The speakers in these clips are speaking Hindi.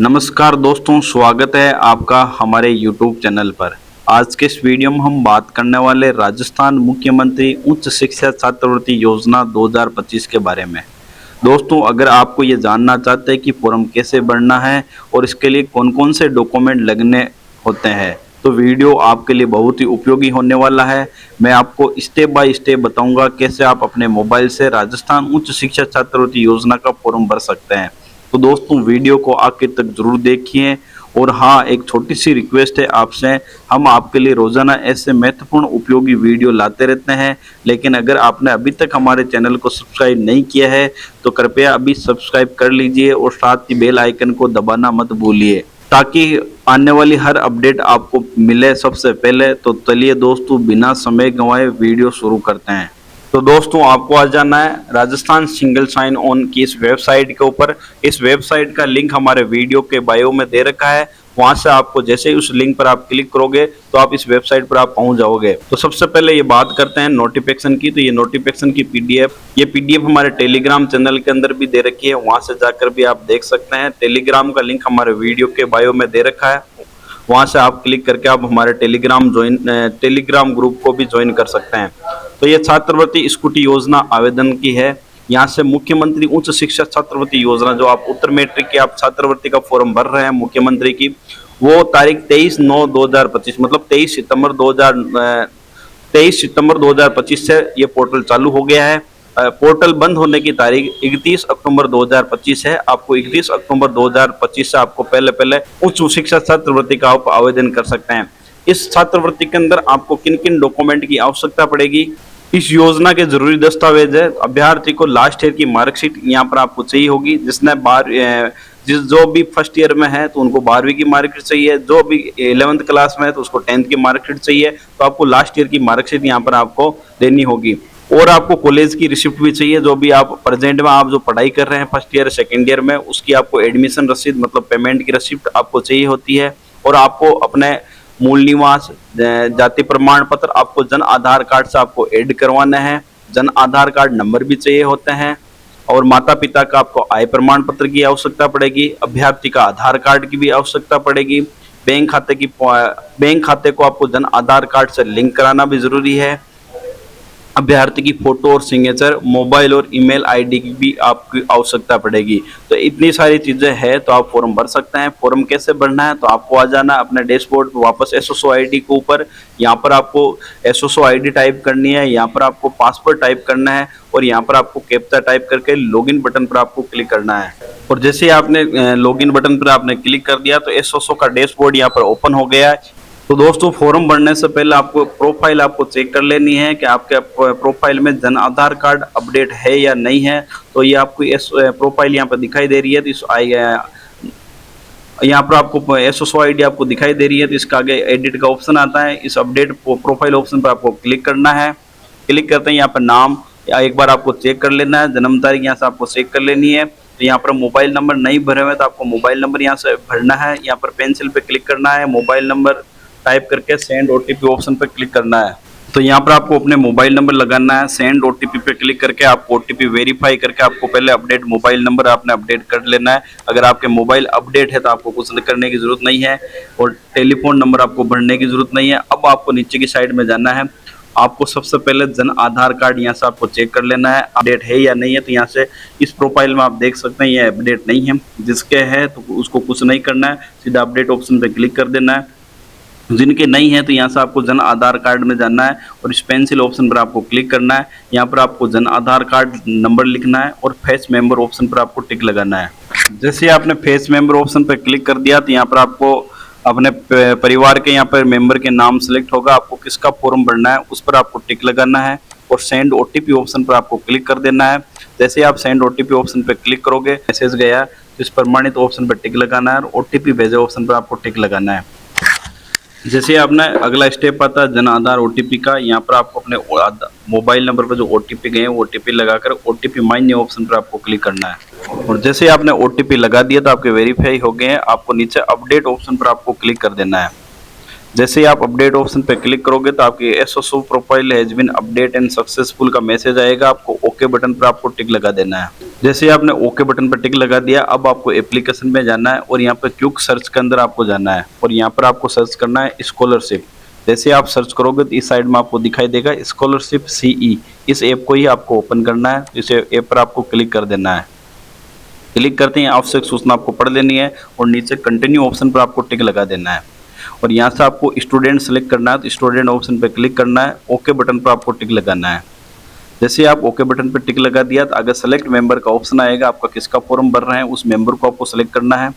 नमस्कार दोस्तों, स्वागत है आपका हमारे YouTube चैनल पर। आज के इस वीडियो में हम बात करने वाले राजस्थान मुख्यमंत्री उच्च शिक्षा छात्रवृत्ति योजना 2025 के बारे में। दोस्तों, अगर आपको ये जानना चाहते हैं कि फॉर्म कैसे भरना है और इसके लिए कौन कौन से डॉक्यूमेंट लगने होते हैं, तो वीडियो आपके लिए बहुत ही उपयोगी होने वाला है। मैं आपको स्टेप बाय स्टेप बताऊंगा कैसे आप अपने मोबाइल से राजस्थान उच्च शिक्षा छात्रवृत्ति योजना का फॉर्म भर सकते हैं। तो दोस्तों, वीडियो को आखिर तक जरूर देखिए। और हाँ, एक छोटी सी रिक्वेस्ट है आपसे, हम आपके लिए रोजाना ऐसे महत्वपूर्ण उपयोगी वीडियो लाते रहते हैं, लेकिन अगर आपने अभी तक हमारे चैनल को सब्सक्राइब नहीं किया है तो कृपया अभी सब्सक्राइब कर लीजिए और साथ ही बेल आइकन को दबाना मत भूलिए, ताकि आने वाली हर अपडेट आपको मिले सबसे पहले। तो चलिए दोस्तों, बिना समय गंवाए वीडियो शुरू करते हैं। तो दोस्तों, आपको आ जाना है राजस्थान सिंगल साइन ऑन की इस वेबसाइट के ऊपर। इस वेबसाइट का लिंक हमारे वीडियो के बायो में दे रखा है। वहां से आपको जैसे ही उस लिंक पर आप क्लिक करोगे तो आप इस वेबसाइट पर आप पहुंच जाओगे। तो सबसे पहले ये बात करते हैं नोटिफिकेशन की। तो ये नोटिफिकेशन की पीडीएफ हमारे टेलीग्राम चैनल के अंदर भी दे रखी है, वहां से जाकर भी आप देख सकते हैं। टेलीग्राम का लिंक हमारे वीडियो के बायो में दे रखा है, वहां से आप क्लिक करके आप हमारे टेलीग्राम ग्रुप को भी ज्वाइन कर सकते हैं। तो ये छात्रवृत्ति स्कूटी योजना आवेदन की है। यहाँ से मुख्यमंत्री उच्च शिक्षा छात्रवृत्ति योजना, जो आप उत्तर मैट्रिक की आप छात्रवृत्ति का फॉर्म भर रहे हैं मुख्यमंत्री की, वो तारीख 23/9/2025 मतलब 23 सितंबर 2025 से ये पोर्टल चालू हो गया है। पोर्टल बंद होने की तारीख 31 अक्टूबर 2025 है। आपको 31 अक्टूबर 2025 से आपको पहले उच्च शिक्षा छात्रवृत्ति का आप आवेदन कर सकते हैं। इस छात्रवृत्ति के अंदर आपको किन किन डॉक्यूमेंट की आवश्यकता पड़ेगी, इस योजना के जरूरी दस्तावेज है। अभ्यर्थी को लास्ट ईयर की मार्कशीट यहाँ पर आपको चाहिए होगी। जो भी फर्स्ट ईयर में है तो उनको 12वीं की मार्कशीट चाहिए, जो भी 11th क्लास में है तो उसको 10th की मार्कशीट चाहिए। तो आपको लास्ट ईयर की मार्कशीट यहाँ पर आपको देनी होगी। और आपको कॉलेज की रिसिप्ट भी चाहिए, जो भी आप प्रेजेंट में आप जो पढ़ाई कर रहे हैं फर्स्ट ईयर सेकेंड ईयर में, उसकी आपको एडमिशन रसीद मतलब पेमेंट की रिसिप्ट आपको चाहिए होती है। और आपको अपने मूल निवास, जाति प्रमाण पत्र, आपको जन आधार कार्ड से आपको ऐड करवाना है। जन आधार कार्ड नंबर भी चाहिए होते हैं। और माता पिता का आपको आय प्रमाण पत्र की आवश्यकता पड़ेगी। अभ्यर्थी का आधार कार्ड की भी आवश्यकता पड़ेगी। बैंक खाते को आपको जन आधार कार्ड से लिंक कराना भी जरूरी है। अभ्यर्थी की फोटो और सिग्नेचर, मोबाइल और ईमेल आईडी की भी आपकी आवश्यकता पड़ेगी। तो इतनी सारी चीजें हैं, तो आप फॉर्म भर सकते हैं। फॉर्म कैसे भरना है, तो आपको आ जाना अपने डैशबोर्ड पर वापस एसओसो आईडी के ऊपर। यहाँ पर आपको एसओसो आईडी टाइप करनी है, यहाँ पर आपको पासवर्ड टाइप करना है और यहाँ पर आपको कैप्चा टाइप करके लॉगिन बटन पर आपको क्लिक करना है। और जैसे ही आपने लॉगिन बटन पर आपने क्लिक कर दिया तो एसओसो का डैशबोर्ड यहाँ पर ओपन हो गया है। तो दोस्तों, फॉर्म भरने से पहले आपको प्रोफाइल आपको चेक कर लेनी है कि आपके प्रोफाइल में जन आधार कार्ड अपडेट है या नहीं है। तो ये आपको प्रोफाइल यहाँ पर दिखाई दे रही है, तो यहाँ पर आपको एसओसो आईडी आपको दिखाई दे रही है, तो इसका आगे एडिट का ऑप्शन आता है। इस अपडेट प्रोफाइल ऑप्शन पर आपको क्लिक करना है। क्लिक करते हैं यहाँ पर नाम एक बार आपको चेक कर लेना है। जन्म तारीख यहाँ से आपको चेक कर लेनी है। तो यहाँ पर मोबाइल नंबर नहीं भरे हुए तो आपको मोबाइल नंबर यहाँ से भरना है। यहाँ पर पेंसिल पे क्लिक करना है, मोबाइल नंबर टाइप करके सेंड ओटीपी ऑप्शन पर क्लिक करना है। तो यहाँ पर आपको अपने मोबाइल नंबर लगाना है। सेंड ओटीपी पे क्लिक करके आपको ओटीपी वेरीफाई करके आपको पहले अपडेट मोबाइल नंबर आपने अपडेट कर लेना है। अगर आपके मोबाइल अपडेट है तो आपको कुछ करने की जरूरत नहीं है और टेलीफोन नंबर आपको भरने की जरूरत नहीं है। अब आपको नीचे की साइड में जाना है। आपको सबसे पहले जन आधार कार्ड यहाँ से आपको चेक कर लेना है अपडेट है या नहीं है। तो यहाँ से इस प्रोफाइल में आप देख सकते हैं ये अपडेट नहीं है। जिसके है तो उसको कुछ नहीं करना है, सीधा अपडेट ऑप्शन पे क्लिक कर देना है। जिनके नहीं है तो यहाँ से आपको जन आधार कार्ड में जाना है और इस पेंसिल ऑप्शन पर आपको क्लिक करना है। यहाँ पर आपको जन आधार कार्ड नंबर लिखना है और फेस मेंबर ऑप्शन पर आपको टिक लगाना है। जैसे आपने फेस मेंबर ऑप्शन पर क्लिक कर दिया तो यहाँ पर आपको अपने परिवार के यहाँ पर मेंबर के नाम सेलेक्ट होगा। आपको किसका फॉर्म भरना है उस पर आपको टिक लगाना है और सेंड ओटीपी ऑप्शन पर आपको क्लिक कर देना है। जैसे आप सेंड ओटीपी ऑप्शन पर क्लिक करोगे, मैसेज गया तो इस प्रमाणित ऑप्शन पर टिक लगाना है और ओटीपी भेजे ऑप्शन पर आपको टिक लगाना है। जैसे आपने अगला स्टेप आता है जन आधार ओटीपी का। यहाँ पर आपको अपने मोबाइल नंबर पर जो ओटीपी गए वो ओटीपी लगाकर ओटीपी मान्य ऑप्शन पर आपको क्लिक करना है। और जैसे आपने ओटीपी लगा दिया तो आपके वेरीफाई हो गए हैं। आपको नीचे अपडेट ऑप्शन पर आपको क्लिक कर देना है। जैसे ही आप अपडेट ऑप्शन पे क्लिक करोगे तो आपकी एसओसो profile has been update and successful का मैसेज आएगा। आपको ओके बटन पर आपको टिक लगा देना है। जैसे ही आपने ओके बटन पर टिक लगा दिया, अब आपको एप्लीकेशन में जाना है और यहाँ पे क्विक सर्च के अंदर आपको जाना है और यहाँ पर आपको सर्च करना है स्कॉलरशिप। जैसे आप सर्च करोगे तो इस साइड में आपको दिखाई देगा स्कॉलरशिप सीई। इस ऐप को ही आपको ओपन करना है। इस ऐप पर आपको क्लिक कर देना है। क्लिक करते ही आवश्यक सूचना आपको पढ़ लेनी है और नीचे कंटिन्यू ऑप्शन पर आपको टिक लगा देना है और यहाँ से आपको स्टूडेंट सेलेक्ट करना है तो स्टूडेंट ऑप्शन पर क्लिक करना है। ओके बटन पर आपको टिक लगाना है। जैसे आप ओके बटन पर टिक लगा दिया तो आगे सेलेक्ट मेंबर का ऑप्शन आएगा। आपका किसका फॉर्म भर रहे हैं उस मेंबर को आपको सेलेक्ट करना है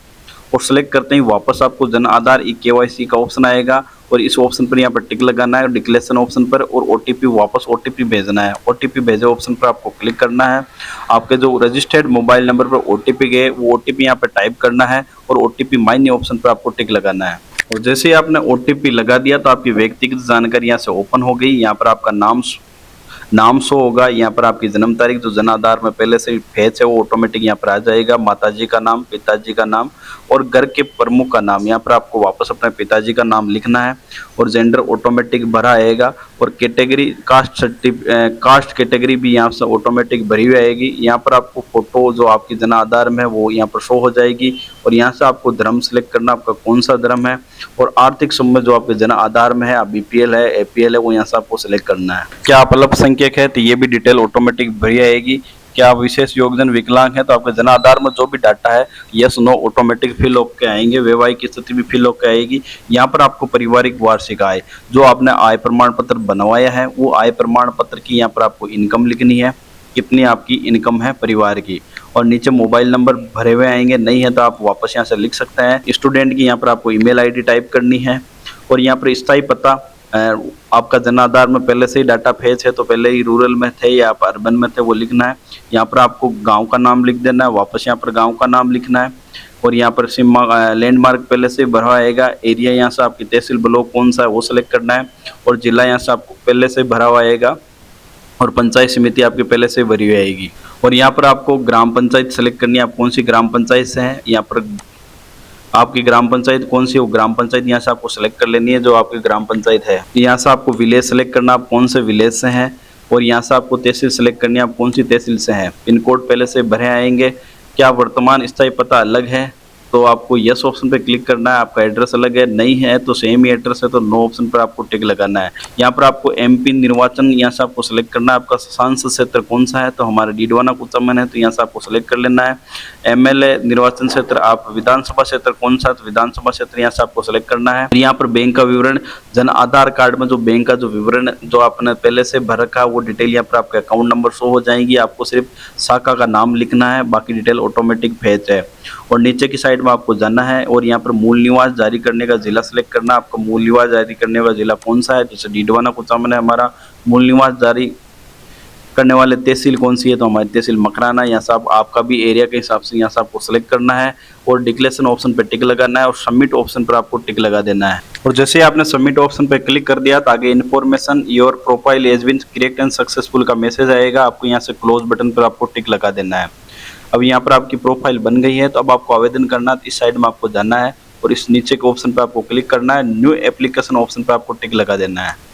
और सेलेक्ट करते ही वापस आपको जन आधार KYC का ऑप्शन आएगा और इस ऑप्शन पर यहाँ पर टिक लगाना है डिक्लेरेशन ऑप्शन पर और OTP वापस OTP भेजना है। OTP भेजे ऑप्शन पर आपको क्लिक करना है। आपके जो रजिस्टर्ड मोबाइल नंबर पर OTP गए वो OTP यहाँ पर टाइप करना है और OTP मान्य ऑप्शन पर आपको टिक लगाना है। और जैसे ही आपने OTP लगा दिया तो आपकी व्यक्तिगत जानकारी यहाँ से ओपन हो गई। यहाँ पर आपका नाम शो होगा। यहाँ पर आपकी जन्म तारीख जो जन आधार में पहले से फेच है वो ऑटोमेटिक यहाँ पर आ जाएगा। माताजी का नाम, पिताजी का नाम और घर के प्रमुख का नाम। यहाँ पर आपको वापस अपने पिताजी का नाम लिखना है और जेंडर ऑटोमेटिक भरा आएगा और कैटेगरी कास्ट कैटेगरी भी यहाँ से ऑटोमेटिक भरी हुई आएगी। यहाँ पर आपको फोटो जो आपकी जन आधार में है वो यहाँ पर शो हो जाएगी और यहाँ से आपको धर्म सेलेक्ट करना, आपका कौन सा धर्म है और आर्थिक संबंध जो आपके जन आधार में है, आप BPL है APL है, वो यहाँ से आपको सेलेक्ट करना है। क्या आप अल्पसंख्यक है तो ये भी डिटेल ऑटोमेटिक भरी आएगी। क्या आप विशेष योगदान विकलांग है तो आपके जन आधार में जो भी डाटा है यस नो ऑटोमेटिक फिल होकर आएंगे। वैवाहिक स्थिति भी फिल होकर आएगी। यहाँ पर आपको पारिवारिक वार्षिक आय जो आपने आय प्रमाण पत्र बनवाया है वो आय प्रमाण पत्र की यहाँ पर आपको इनकम लिखनी है, कितनी आपकी इनकम है परिवार की और नीचे मोबाइल नंबर भरे हुए आएंगे। नहीं है तो आप वापस यहाँ से लिख सकते हैं। स्टूडेंट की यहाँ पर आपको ईमेल ID टाइप करनी है और यहाँ पर स्थायी पता आपका जन आधार में पहले से ही डाटा फेच है तो पहले ही रूरल में थे या आप अर्बन में थे वो लिखना है। यहाँ पर आपको गांव का नाम लिख देना है, वापस यहाँ पर गांव का नाम लिखना है और यहाँ पर लैंडमार्क पहले से भरा आएगा। एरिया यहाँ से आपकी तहसील ब्लॉक कौन सा है वो सिलेक्ट करना है और जिला यहाँ से आपको पहले से भरा हुआ आएगा और पंचायत समिति आपके पहले से भरी हुई आएगी और यहाँ पर आपको ग्राम पंचायत सेलेक्ट करनी है। आप कौन सी ग्राम पंचायत से हैं, यहाँ पर आपकी ग्राम पंचायत कौन सी है वो ग्राम पंचायत यहाँ से आपको सेलेक्ट कर लेनी है जो आपकी ग्राम पंचायत है। यहाँ से आपको विलेज सेलेक्ट करना, आप कौन से विलेज से हैं और यहाँ से आपको तहसील सेलेक्ट करनी है, आप कौन सी तहसील से हैं। पिन कोड पहले से भरे आएंगे। क्या वर्तमान स्थायी पता अलग है तो आपको यस ऑप्शन पे क्लिक करना है। आपका एड्रेस अलग है, नहीं है तो सेम ही एड्रेस है तो नो ऑप्शन पर आपको टिक लगाना है। यहाँ पर आपको MP निर्वाचन यहाँ से आपको सेलेक्ट करना है। आपका सांसद क्षेत्र कौन सा है तो हमारा डीडवाना कुचामन है तो यहाँ से आपको सेलेक्ट कर लेना है। MLA निर्वाचन क्षेत्र, आप विधानसभा क्षेत्र कौन सा है तो विधानसभा क्षेत्र यहाँ से आपको सेलेक्ट करना है। यहाँ पर बैंक का विवरण, जन आधार कार्ड में जो बैंक का जो विवरण जो आपने पहले से भर रखा है वो डिटेल यहाँ पर आपके अकाउंट नंबर शो हो जाएंगी। आपको सिर्फ शाखा का नाम लिखना है, बाकी डिटेल ऑटोमेटिक भेज है। और नीचे की साइड में आपको जाना है और यहाँ पर मूल निवास जारी करने का जिला सेलेक्ट करना है। आपका मूल निवास जारी करने का जिला कौन सा है, जैसे डीडवाना कुचामन है हमारा। मूल निवास जारी करने वाले तहसील कौन सी है तो हमारी तहसील मकराना। यहाँ से आपका भी एरिया के हिसाब से यहाँ से आपको सेलेक्ट करना है और डिक्लेरेशन ऑप्शन पर टिक लगाना है और सबमिट ऑप्शन पर आपको टिक लगा देना है। और जैसे आपने सबमिट ऑप्शन पर क्लिक कर दिया तो आगे information your profile has been created and successful का मैसेज आएगा। आपको यहाँ से क्लोज बटन पर आपको टिक लगा देना है। अब यहाँ पर आपकी प्रोफाइल बन गई है तो अब आपको आवेदन करना है। इस साइड में आपको जाना है और इस नीचे के ऑप्शन पर आपको क्लिक करना है। न्यू एप्लीकेशन ऑप्शन पर आपको टिक लगा देना है।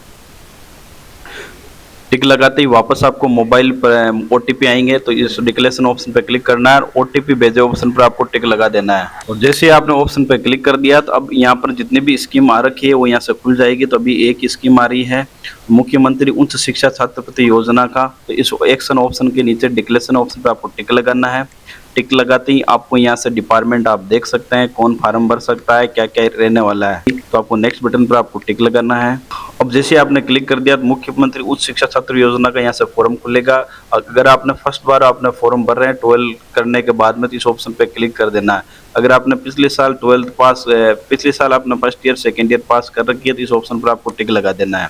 टिक लगाते ही वापस आपको मोबाइल पर OTP आएंगे तो इस डिक्लेरेशन ऑप्शन पर क्लिक करना है और OTP भेजे ऑप्शन पर आपको टिक लगा देना है। और जैसे ही आपने ऑप्शन पर क्लिक कर दिया तो अब यहाँ पर जितनी भी स्कीम आ रखी है वो यहाँ से खुल जाएगी। तो अभी एक स्कीम आ रही है मुख्यमंत्री उच्च शिक्षा छात्रवृत्ति योजना का, तो इस एक्शन ऑप्शन के नीचे डिक्लेरेशन ऑप्शन पर आपको टिक लगाना है। टिक लगाते ही आपको यहाँ से डिपार्टमेंट आप देख सकते हैं कौन फार्म भर सकता है, क्या क्या रहने वाला है। तो आपको नेक्स्ट बटन पर आपको टिक लगाना है। अब जैसे आपने क्लिक कर दिया तो मुख्यमंत्री उच्च शिक्षा छात्र योजना का यहाँ से फॉर्म खुलेगा। अगर आपने फर्स्ट बार आपने फॉर्म भर रहे हैं 12 करने के बाद में तो इस ऑप्शन पे क्लिक कर देना है। अगर आपने पिछले साल 12th पास, पिछले साल आपने फर्स्ट ईयर सेकेंड ईयर पास कर रखी है तो इस ऑप्शन पर आपको टिक लगा देना है।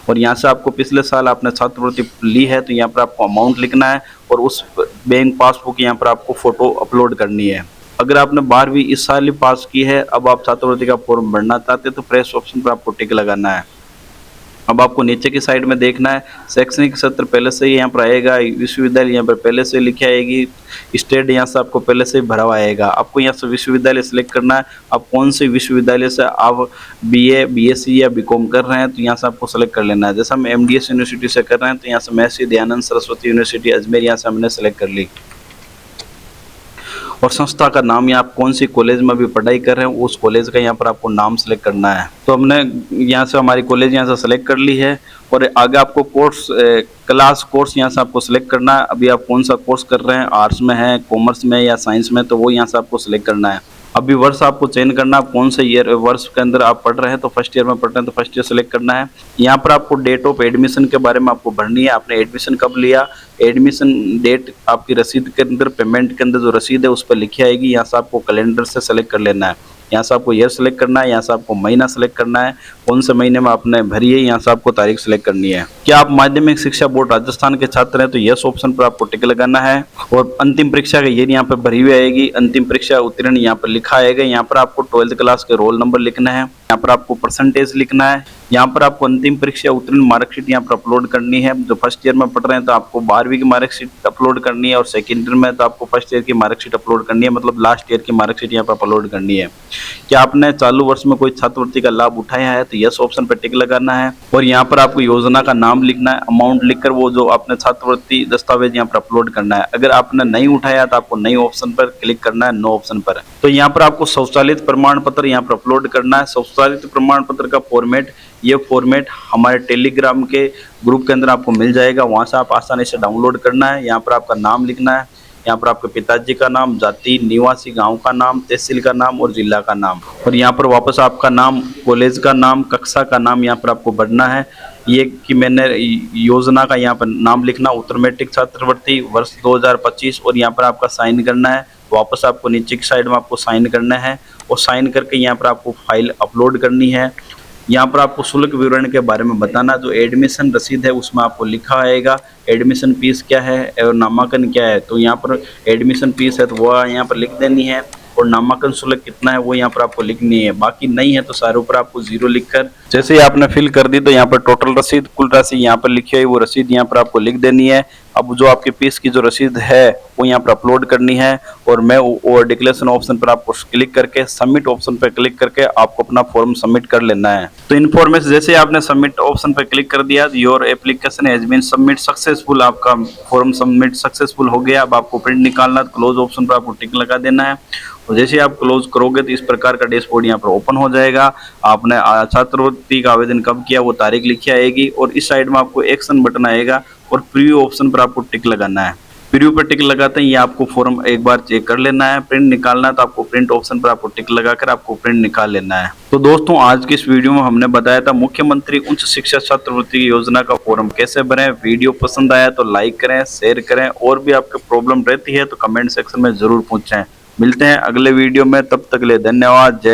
और यहाँ से आपको पिछले साल आपने छात्रवृत्ति ली है तो यहाँ पर आपको अमाउंट लिखना है और उस बैंक पासबुक यहाँ पर आपको फोटो अपलोड करनी है। अगर आपने 12वीं इस साल ही पास की है, अब आप छात्रवृत्ति का फॉर्म भरना चाहते हैं तो फ्रेश ऑप्शन पर आपको टिक लगाना है। अब आपको नीचे की साइड में देखना है, शैक्षणिक सत्र पहले से ही यहाँ पर आएगा, विश्वविद्यालय यहाँ पर पहले से लिखी आएगी, स्टेट यहाँ से आपको पहले से भरा हुआ आएगा। आपको यहाँ से विश्वविद्यालय सेलेक्ट करना है, आप कौन से विश्वविद्यालय से आप बीए, बीएससी या बीकॉम कर रहे हैं तो यहाँ से आपको सेलेक्ट कर लेना है। जैसे हम एमडीएस यूनिवर्सिटी से कर रहे हैं तो यहाँ से महर्षि दयानंद सरस्वती यूनिवर्सिटी अजमेर यहाँ से हमने सेलेक्ट कर ली। और संस्था का नाम, या आप कौन सी कॉलेज में अभी पढ़ाई कर रहे हैं उस कॉलेज का यहाँ पर आपको नाम सेलेक्ट करना है। तो हमने यहाँ से हमारी कॉलेज यहाँ से सेलेक्ट कर ली है और आगे आपको कोर्स क्लास कोर्स यहाँ से आपको सेलेक्ट करना है। अभी आप कौन सा कोर्स कर रहे हैं, आर्ट्स में है, कॉमर्स में या साइंस में, तो वो यहाँ से आपको सेलेक्ट करना है। अभी वर्ष आपको चयन करना है, आप कौन से ईयर वर्ष के अंदर आप पढ़ रहे हैं, तो फर्स्ट ईयर में पढ़ रहे हैं तो फर्स्ट ईयर सेलेक्ट करना है। यहाँ पर आपको डेट ऑफ एडमिशन के बारे में आपको भरनी है, आपने एडमिशन कब लिया, एडमिशन डेट आपकी रसीद के अंदर, पेमेंट के अंदर जो रसीद है उस पर लिखी आएगी। यहाँ से आपको कैलेंडर से सेलेक्ट कर लेना है। यहाँ से आपको ईयर सेलेक्ट करना है, यहाँ से आपको महीना सेलेक्ट करना है, कौन से महीने में आपने भरी है, यहाँ से आपको तारीख सेलेक्ट करनी है। क्या आप माध्यमिक शिक्षा बोर्ड राजस्थान के छात्र हैं तो यस ऑप्शन पर आपको टिक लगाना है। और अंतिम परीक्षा का ईयर यहाँ पर भरी हुई आएगी, अंतिम परीक्षा उत्तीर्ण यहाँ पर लिखा आएगा। यहाँ पर आपको 12th क्लास के रोल नंबर लिखना है, यहाँ पर आपको परसेंटेज लिखना है, यहाँ पर आपको अंतिम परीक्षा उत्तीर्ण मार्कशीट यहाँ पर अपलोड करनी है। जो फर्स्ट ईयर में पढ़ रहे हैं तो आपको 12वीं की मार्कशीट अपलोड करनी है और सेकेंड ईयर में तो आपको फर्स्ट ईयर की मार्कशीट अपलोड करनी है, मतलब लास्ट ईयर की मार्कशीट यहाँ पर अपलोड करनी है। क्या आपने चालू वर्ष में कोई छात्रवृत्ति का लाभ उठाया है तो यस ऑप्शन पर टिक लगाना है। और यहाँ पर आपको योजना का नाम लिखना है, अमाउंट लिखकर वो जो आपने छात्रवृत्ति दस्तावेज यहाँ पर अपलोड करना है। अगर आपने नहीं उठाया तो आपको नई ऑप्शन पर क्लिक करना है, नो ऑप्शन पर। तो यहाँ पर आपको शौचालित प्रमाण पत्र यहाँ पर अपलोड करना है। शौचालित प्रमाण पत्र का फॉर्मेट, ये फॉर्मेट हमारे टेलीग्राम के ग्रुप के अंदर आपको मिल जाएगा, वहां से आप आसानी से डाउनलोड करना है। यहाँ पर आपका नाम लिखना है, यहाँ पर आपके पिताजी का नाम, जाति, निवासी गांव का नाम, तहसील का नाम और जिला का नाम। और यहाँ पर वापस आपका नाम, कॉलेज का नाम, कक्षा का नाम यहाँ पर आपको भरना है। ये कि मैंने योजना का यहाँ पर नाम लिखना, उत्तर मैट्रिक छात्रवृत्ति वर्ष 2025, और यहाँ पर आपका साइन करना है। वापस आपको नीचे की साइड में आपको साइन करना है और साइन करके यहाँ पर आपको फाइल अपलोड करनी है। यहाँ पर आपको शुल्क विवरण के बारे में बताना, जो एडमिशन रसीद है उसमें आपको लिखा आएगा एडमिशन फीस क्या है और नामांकन क्या है। तो यहाँ पर एडमिशन फीस है तो वो यहाँ पर लिख देनी है और नामांकन शुल्क कितना है वो यहाँ पर आपको लिखनी है। बाकी नहीं है तो सारे ऊपर आपको 0 लिखकर, जैसे ही आपने फिल कर दी तो यहाँ पर टोटल रसीद, कुल राशि यहाँ पर लिखी है, वो रसीद यहाँ पर आपको लिख देनी है। अब जो आपकी फीस की जो रसीद है वो यहाँ पर अपलोड करनी है और मैं और डिक्लेरेशन ऑप्शन पर आपको क्लिक करके सबमिट ऑप्शन पर क्लिक करके आपको अपना फॉर्म सबमिट कर लेना है। तो इन्फॉर्मेशन जैसे आपने सबमिट ऑप्शन पर क्लिक कर दिया, your application has been submit successful, आपका फॉर्म सबमिट सक्सेसफुल हो गया। अब आपको प्रिंट निकालना, क्लोज ऑप्शन पर आपको टिक लगा देना है और जैसे आप क्लोज करोगे तो इस प्रकार का डैशबोर्ड यहाँ पर ओपन हो जाएगा। आपने छात्रवृत्ति का आवेदन कब किया वो तारीख लिखी आएगी और इस साइड में आपको एक्शन बटन आएगा और प्रीव्यू ऑप्शन पर आपको टिक लगाना है। प्रीव्यू पर टिक लगाते हैं ये आपको फॉर्म एक बार चेक कर लेना है। प्रिंट निकालना है तो आपको प्रिंट ऑप्शन पर आपको टिक लगाकर आपको प्रिंट निकाल लेना है। तो दोस्तों आज की इस वीडियो में हमने बताया था मुख्यमंत्री उच्च शिक्षा छात्रवृत्ति योजना का फॉर्म कैसे भरें। वीडियो पसंद आया तो लाइक करें, शेयर करें और भी आपके प्रॉब्लम रहती है तो कमेंट सेक्शन में जरूर पूछें। मिलते हैं अगले वीडियो में, तब तक के लिए धन्यवाद। जय